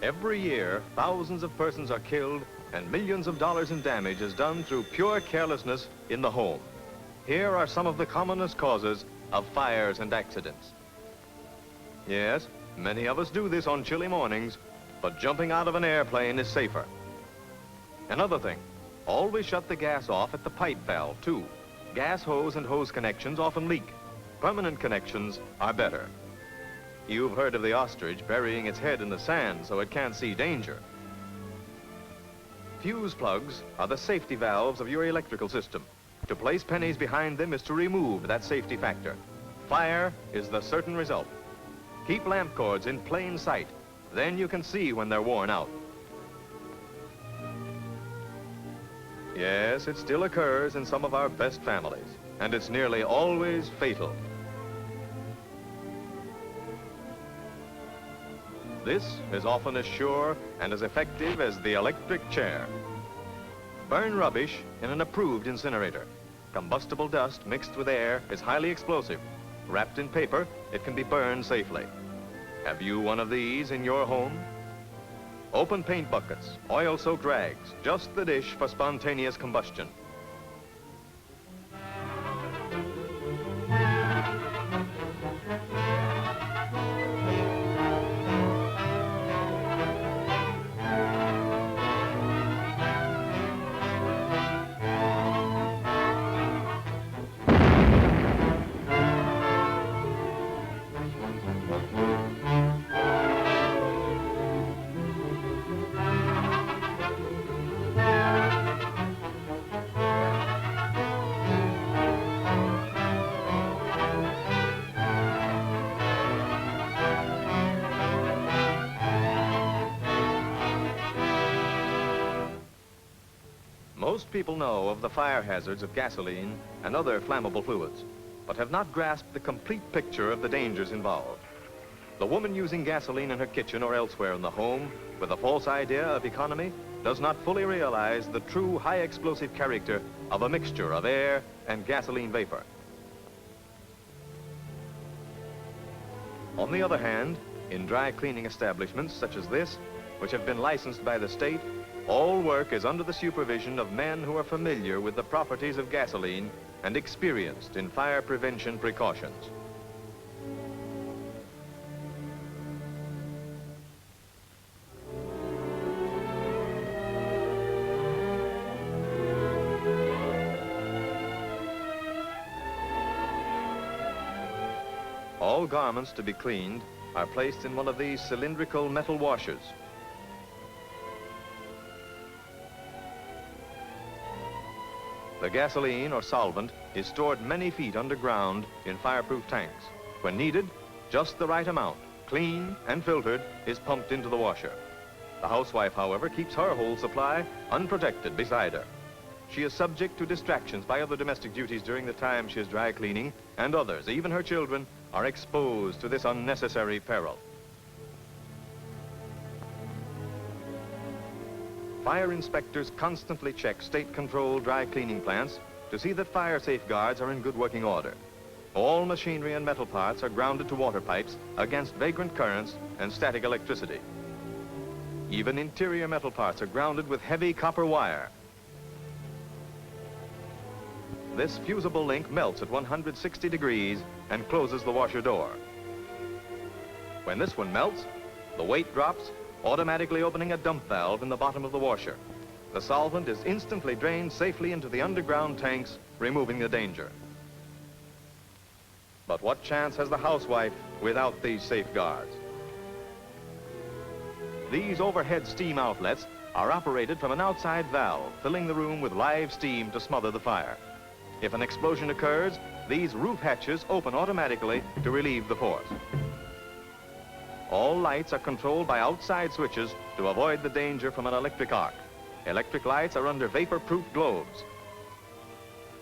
Every year, thousands of persons are killed and millions of dollars in damage is done through pure carelessness in the home. Here are some of the commonest causes of fires and accidents. Yes, many of us do this on chilly mornings, but jumping out of an airplane is safer. Another thing, always shut the gas off at the pipe valve, too. Gas hose and hose connections often leak. Permanent connections are better. You've heard of the ostrich burying its head in the sand so it can't see danger. Fuse plugs are the safety valves of your electrical system. To place pennies behind them is to remove that safety factor. Fire is the certain result. Keep lamp cords in plain sight. Then you can see when they're worn out. Yes, it still occurs in some of our best families, and it's nearly always fatal. This is often as sure and as effective as the electric chair. Burn rubbish in an approved incinerator. Combustible dust mixed with air is highly explosive. Wrapped in paper, it can be burned safely. Have you one of these in your home? Open paint buckets, oil-soaked rags, just the dish for spontaneous combustion. Most people know of the fire hazards of gasoline and other flammable fluids, but have not grasped the complete picture of the dangers involved. The woman using gasoline in her kitchen or elsewhere in the home with a false idea of economy does not fully realize the true high explosive character of a mixture of air and gasoline vapor. On the other hand, in dry cleaning establishments such as this, which have been licensed by the state, all work is under the supervision of men who are familiar with the properties of gasoline and experienced in fire prevention precautions. All garments to be cleaned are placed in one of these cylindrical metal washers. The gasoline or solvent is stored many feet underground in fireproof tanks. When needed, just the right amount, clean and filtered, is pumped into the washer. The housewife, however, keeps her whole supply unprotected beside her. She is subject to distractions by other domestic duties during the time she is dry cleaning, and others, even her children, are exposed to this unnecessary peril. Fire inspectors constantly check state-controlled dry cleaning plants to see that fire safeguards are in good working order. All machinery and metal parts are grounded to water pipes against vagrant currents and static electricity. Even interior metal parts are grounded with heavy copper wire. This fusible link melts at 160 degrees and closes the washer door. When this one melts, the weight drops, automatically opening a dump valve in the bottom of the washer. The solvent is instantly drained safely into the underground tanks, removing the danger. But what chance has the housewife without these safeguards? These overhead steam outlets are operated from an outside valve, filling the room with live steam to smother the fire. If an explosion occurs, these roof hatches open automatically to relieve the force. All lights are controlled by outside switches to avoid the danger from an electric arc. Electric lights are under vapor-proof globes.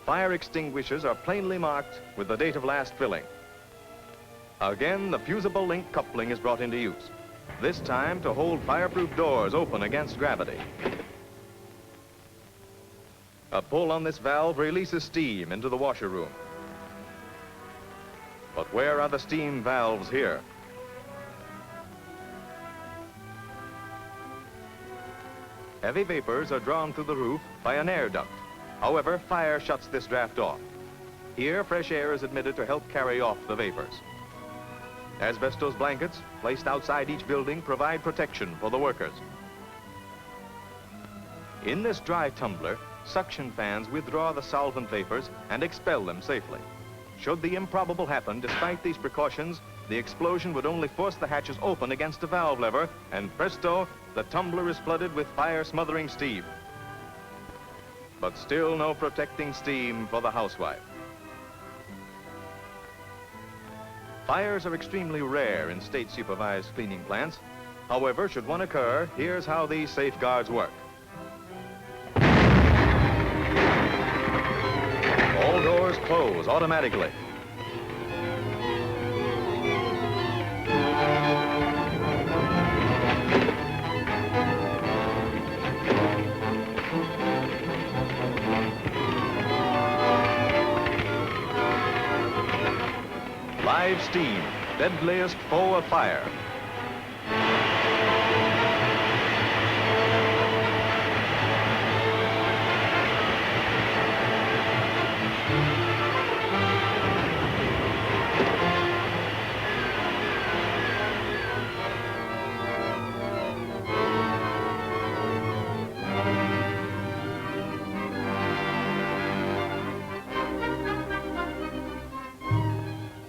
Fire extinguishers are plainly marked with the date of last filling. Again, the fusible link coupling is brought into use, this time to hold fireproof doors open against gravity. A pull on this valve releases steam into the washer room. But where are the steam valves here? Heavy vapors are drawn through the roof by an air duct. However, fire shuts this draft off. Here, fresh air is admitted to help carry off the vapors. Asbestos blankets placed outside each building provide protection for the workers. In this dry tumbler, suction fans withdraw the solvent vapors and expel them safely. Should the improbable happen, despite these precautions, the explosion would only force the hatches open against a valve lever, and presto, the tumbler is flooded with fire-smothering steam. But still no protecting steam for the housewife. Fires are extremely rare in state-supervised cleaning plants. However, should one occur, here's how these safeguards work. All doors close automatically. Live steam, deadliest foe of fire.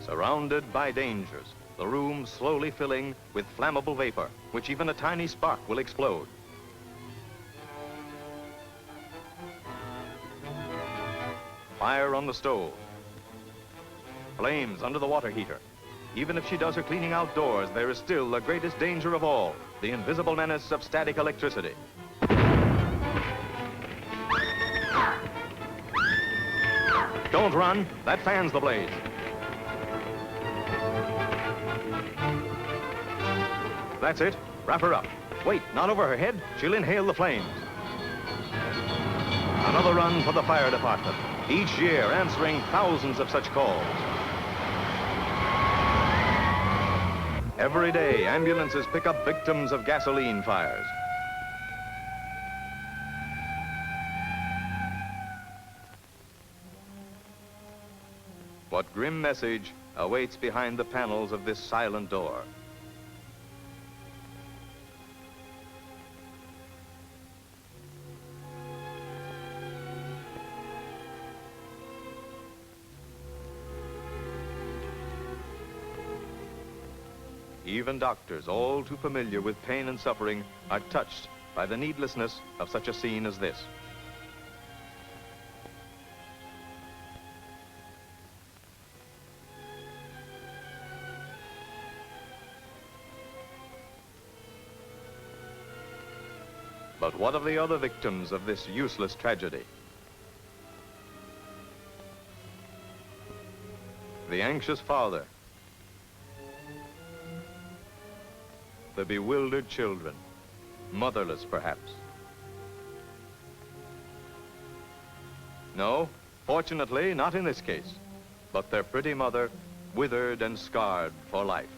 Surrounded by dangers, the room slowly filling with flammable vapor, which even a tiny spark will explode. Fire on the stove. Flames under the water heater. Even if she does her cleaning outdoors, there is still the greatest danger of all, the invisible menace of static electricity. Don't run, that fans the blaze. That's it. Wrap her up. Wait, not over her head. She'll inhale the flames. Another run for the fire department, each year answering thousands of such calls. Every day, ambulances pick up victims of gasoline fires. What grim message awaits behind the panels of this silent door? Even doctors, all too familiar with pain and suffering, are touched by the needlessness of such a scene as this. But what of the other victims of this useless tragedy? The anxious father, the bewildered children, motherless perhaps. No, fortunately, not in this case, but their pretty mother, withered and scarred for life.